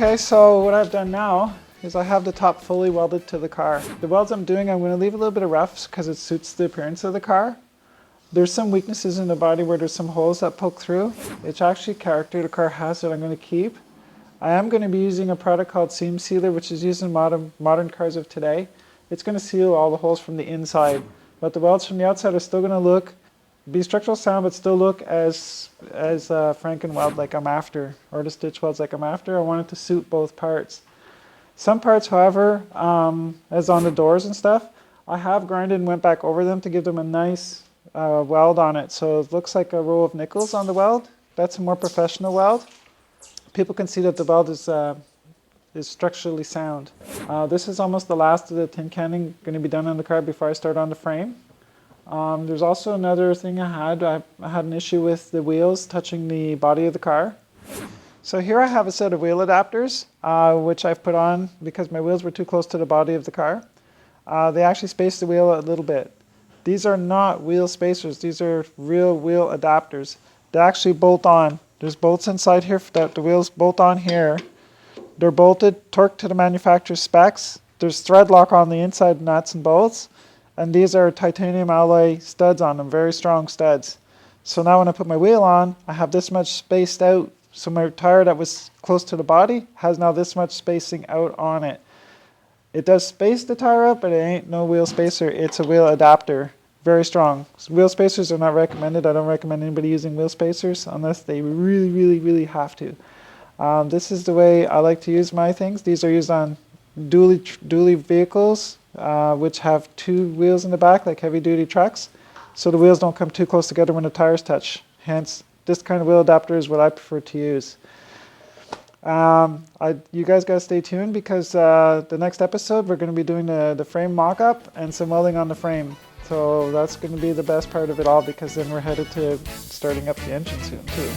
Okay, so what I've done now is I have the top fully welded to the car. The welds I'm doing, I'm going to leave a little bit of rough because it suits the appearance of the car. There's some weaknesses in the body where there's some holes that poke through. It's actually character the car has that I'm going to keep. I am going to be using a product called Seam Sealer, which is used in modern cars of today. It's going to seal all the holes from the inside, but the welds from the outside are still going to be structural sound, but still look as Franken weld like I'm after, or the stitch welds like I'm after. I want it to suit both parts. Some parts, however, as on the doors and stuff, I have grinded and went back over them to give them a nice weld on it. So it looks like a row of nickels on the weld. That's a more professional weld. People can see that the weld is structurally sound. This is almost the last of the tin canning going to be done on the car before I start on the frame. There's also another thing I had an issue with the wheels touching the body of the car. So here I have a set of wheel adapters, which I've put on because my wheels were too close to the body of the car. They actually space the wheel a little bit. These are not wheel spacers, these are real wheel adapters. They actually bolt on. There's bolts inside here that the wheels bolt on here. They're bolted, torqued to the manufacturer's specs. There's thread lock on the inside nuts and bolts. And these are titanium alloy studs on them, very strong studs. So now when I put my wheel on, I have this much spaced out. So my tire that was close to the body has now this much spacing out on it. It does space the tire out, but it ain't no wheel spacer. It's a wheel adapter, very strong. So wheel spacers are not recommended. I don't recommend anybody using wheel spacers unless they really, really, really have to. This is the way I like to use my things. These are used on dually vehicles, which have two wheels in the back, like heavy-duty trucks, so the wheels don't come too close together when the tires touch. Hence, this kind of wheel adapter is what I prefer to use. You guys got to stay tuned because the next episode we're going to be doing the frame mock-up and some welding on the frame. So that's going to be the best part of it all because then we're headed to starting up the engine soon too.